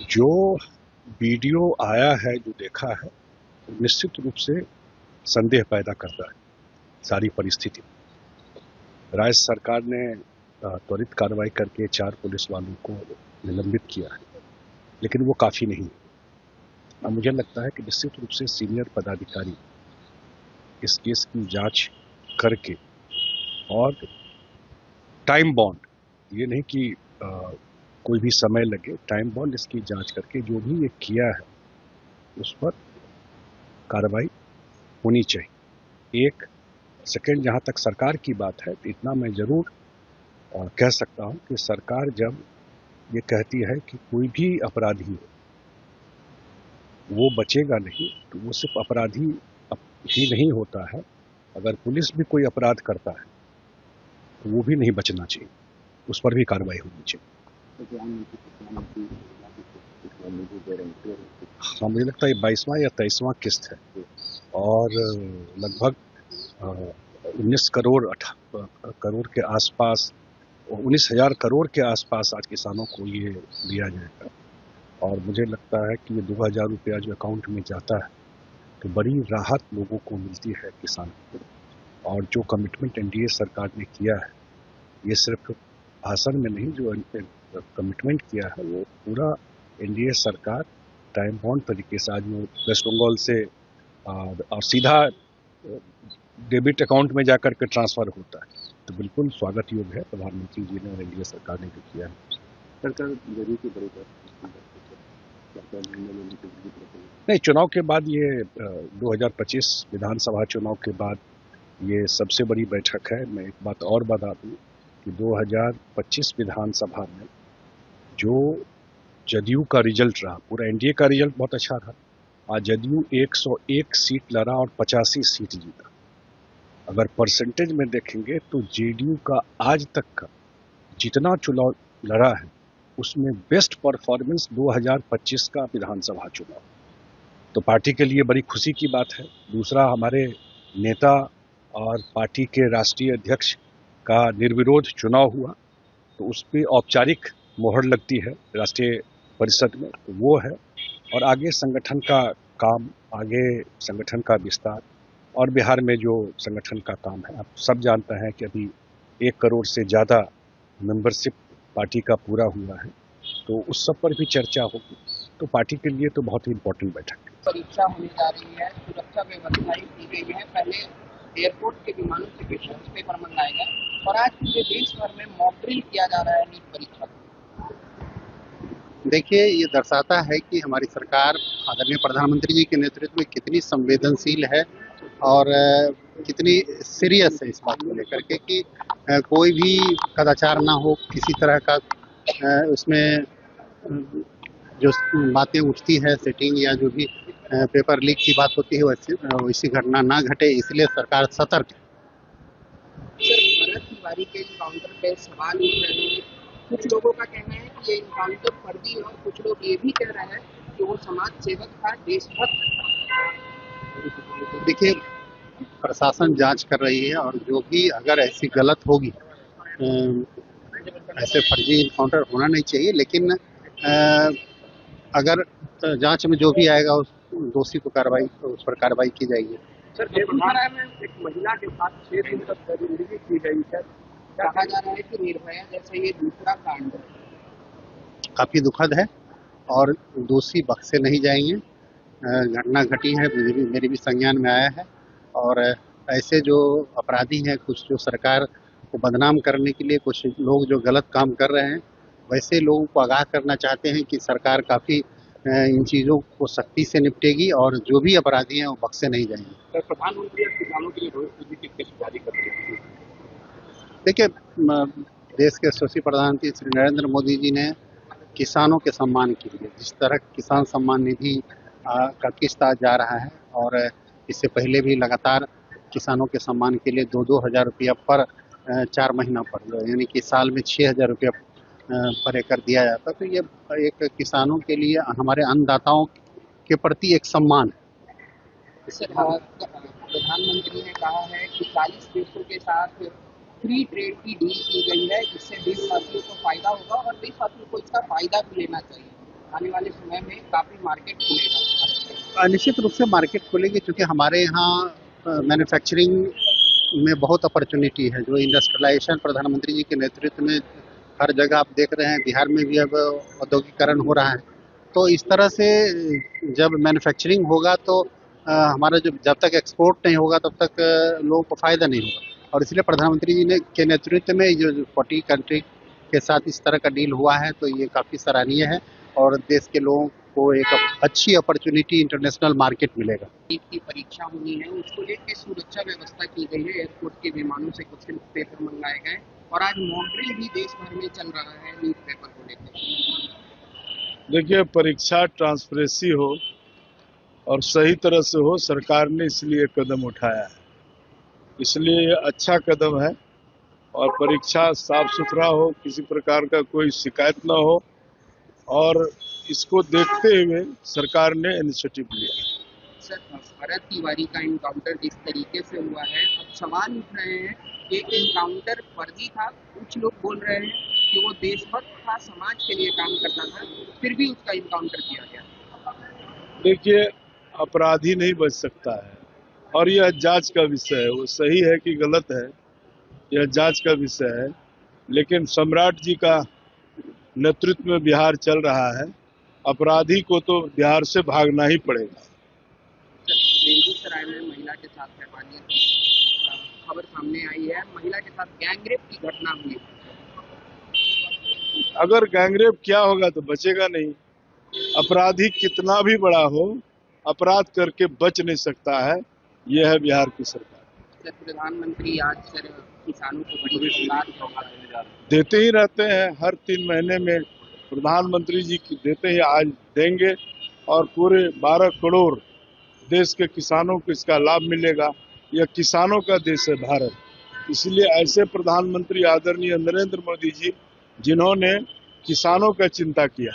जो वीडियो आया है, जो देखा है, निश्चित रूप से संदेह पैदा करता है सारी परिस्थिति। राज्य सरकार ने त्वरित कार्रवाई करके 4 पुलिस वालों को निलंबित किया है, लेकिन वो काफी नहीं। अब मुझे लगता है कि निश्चित रूप से सीनियर पदाधिकारी इस केस की जांच करके और टाइम बॉन्ड, ये नहीं कि कोई भी समय लगे, टाइम बॉन्ड इसकी जांच करके जो भी ये किया है उस पर कार्रवाई होनी चाहिए। एक सेकंड, जहां तक सरकार की बात है तो इतना मैं जरूर कह सकता हूं कि सरकार जब ये कहती है कि कोई भी अपराधी वो बचेगा नहीं, तो वो सिर्फ अपराधी ही नहीं होता है। अगर पुलिस भी कोई अपराध करता है तो वो भी नहीं बचना चाहिए, उस पर भी कार्रवाई होनी चाहिए। हाँ, मुझे लगता है 22वां या 23वां किस्त है और लगभग 19 करोड़ के आसपास, 19,000 करोड़ के आसपास आज किसानों को ये दिया जाएगा। और मुझे लगता है कि ये 2,000 रुपया जो अकाउंट में जाता है तो बड़ी राहत लोगों को मिलती है, किसानों को। और जो कमिटमेंट एनडीए सरकार ने किया है, ये सिर्फ भाषण में नहीं, जो कमिटमेंट किया है वो पूरा एनडीए सरकार टाइम बाउंड तरीके से, आज वो वेस्ट बंगाल से और सीधा डेबिट अकाउंट में जाकर के ट्रांसफर होता है, तो बिल्कुल स्वागत योग्य है प्रधानमंत्री जी ने और एनडीए सरकार ने जो किया है। सरकार जरूरी की बड़ी नहीं, चुनाव के बाद ये 2025 विधानसभा चुनाव के बाद ये सबसे बड़ी बैठक है। मैं एक बात और बता दूं कि 2025 विधानसभा में जो जदयू का रिजल्ट रहा, पूरा एनडीए का रिजल्ट बहुत अच्छा रहा। आज जदयू 101 सीट लड़ा और 85 सीट जीता। अगर परसेंटेज में देखेंगे तो जेडीयू का आज तक का जितना चुनाव लड़ा है उसमें बेस्ट परफॉर्मेंस 2025 का विधानसभा चुनाव, तो पार्टी के लिए बड़ी खुशी की बात है। दूसरा, हमारे नेता और पार्टी के राष्ट्रीय अध्यक्ष का निर्विरोध चुनाव हुआ, तो उस पर औपचारिक मोहर लगती है राष्ट्रीय परिषद में, तो वो है। और आगे संगठन का काम, आगे संगठन का विस्तार और बिहार में जो संगठन का काम है, आप सब जानते हैं कि अभी 1 करोड़ से ज़्यादा मेंबरशिप पार्टी का पूरा हुआ है, तो उस सब पर भी चर्चा होगी। तो पार्टी के लिए तो बहुत ही इम्पोर्टेंट बैठक है। परीक्षा होने जा रही है, सुरक्षा व्यवस्थाएं की गई है। पहले एयरपोर्ट के विमानों से क्वेश्चन पेपर मंगाए गए और आज पूरे देश भर में मॉक ड्रिल किया जा रहा है नीट परीक्षा को। देखिए, ये दर्शाता है कि हमारी सरकार आदरणीय प्रधानमंत्री जी के नेतृत्व में कितनी संवेदनशील है और कितनी सीरियस है इस बात को लेकर के कि कोई भी कदाचार ना हो, किसी तरह का उसमें जो बातें उठती है, सेटिंग या जो भी पेपर लीक की बात होती है, वैसी घटना ना घटे, इसलिए सरकार सतर्क है। सर, भरत तिवारी के इनकाउंटर पे सवाल उठ रहे हैं। कुछ लोगों का कहना है कि ये इनकाउंटर फर्जी है और कुछ लोग ये भी कह रहे हैं कि वो समाज सेवक था, देशभक्त था। देखिए, प्रशासन जांच कर रही है और जो भी अगर ऐसी गलत होगी, ऐसे फर्जी इनकाउंटर होना नहीं चाहिए, लेकिन अगर जांच में जो भी आएगा उस दोषी को उस पर कार्रवाई की जाएगी। सर, बेगूसराय में एक महिला के साथ 6 दिन तक दरिंदगी की गई है। कहा जा रहा है कि निर्भया जैसे ये दूसरा कांड है। काफी दुखद है और दोषी बख्शे नहीं जाएंगे। घटना घटी है, मेरे भी संज्ञान में आया है और ऐसे जो अपराधी हैं, कुछ जो सरकार को बदनाम करने के लिए कुछ लोग जो गलत काम कर रहे हैं, वैसे लोगों को आगाह करना चाहते हैं कि सरकार काफी इन चीजों को सख्ती से निपटेगी और जो भी अपराधी हैं वो बख्शे नहीं जाएंगे। सर, प्रधानमंत्री किसानों के लिए भविष्य निधि की किस्त जारी कर रही है। देखिए, देश के यशस्वी प्रधानमंत्री श्री नरेंद्र मोदी जी ने किसानों के सम्मान के लिए जिस तरह किसान सम्मान निधि का किस्त आज जा रहा है और इससे पहले भी लगातार किसानों के सम्मान के लिए 2-2 हज़ार रुपया पर 4 महीना पर, यानी कि साल में 6,000 रुपया पर एकड़ दिया जाता, तो ये एक किसानों के लिए, हमारे अन्नदाताओं के प्रति एक सम्मान है। प्रधानमंत्री ने कहा है कि 40 देशों के साथ फ्री ट्रेड की डील की गई है, जिससे देशवासियों को फायदा होगा और देशवासियों को इसका फायदा भी लेना चाहिए। आने वाले समय में काफी मार्केट खुलेगा? निश्चित रूप से मार्केट खुलेगी, क्योंकि हमारे यहाँ मैन्युफैक्चरिंग में बहुत अपॉर्चुनिटी है। जो इंडस्ट्रियलाइजेशन प्रधानमंत्री जी के नेतृत्व में हर जगह आप देख रहे हैं, बिहार में भी अब औद्योगिकरण हो रहा है। तो इस तरह से जब मैन्युफैक्चरिंग होगा तो हमारा जब तक एक्सपोर्ट नहीं होगा तब तक लोगों को फायदा नहीं होगा। और इसलिए प्रधानमंत्री जी ने के नेतृत्व में जो 40 कंट्री के साथ इस तरह का डील हुआ है, तो ये काफी सराहनीय है और देश के लोगों को एक अच्छी अपॉर्चुनिटी इंटरनेशनल मार्केट मिलेगा। नीट की परीक्षा होनी है, उसको लेकर सुरक्षा व्यवस्था की गई है। एयरपोर्ट के विमानों से कुछ पेपर मंगाए गए और आज मॉक ड्रिल भी देश भर में चल रहा है नीट पेपर को लेकर। देखिए, परीक्षा ट्रांसपेरेंसी हो और सही तरह से हो, सरकार ने इसलिए कदम उठाया है, इसलिए ये अच्छा कदम है। और परीक्षा साफ सुथरा हो, किसी प्रकार का कोई शिकायत न हो, और इसको देखते हुए सरकार ने इनिशिएटिव लिया। सर, भरत तिवारी का इनकाउंटर जिस तरीके से हुआ है, अब सवाल उठ रहे हैं कि इनकाउंटर फर्जी था। कुछ लोग बोल रहे हैं कि वो देशभक्त था, समाज के लिए काम करता था, फिर भी उसका इनकाउंटर किया गया। देखिए, अपराधी नहीं बच सकता है और यह जांच का विषय है। वो सही है कि गलत है, यह जांच का विषय है। लेकिन सम्राट जी का नेतृत्व में बिहार चल रहा है, अपराधी को तो बिहार से भागना ही पड़ेगा। बेगूसराय में महिला के साथ पैमानियत की खबर सामने आई है। महिला के साथ गैंगरेप की घटना हुई। अगर गैंगरेप किया होगा तो बचेगा नहीं। अपराधी कितना भी बड़ा हो, अपराध करके बच नहीं सकता है। यह है बिहार की सरकार। सर, प्रधानमंत्री आज सर किसानों को बड़ी सौगात देते ही रहते हैं, हर 3 महीने में प्रधानमंत्री जी देते ही, आज देंगे और पूरे 12 करोड़ देश के किसानों को इसका लाभ मिलेगा। यह किसानों का देश है भारत, इसलिए ऐसे प्रधानमंत्री आदरणीय नरेंद्र मोदी जी, जिन्होंने किसानों का चिंता किया।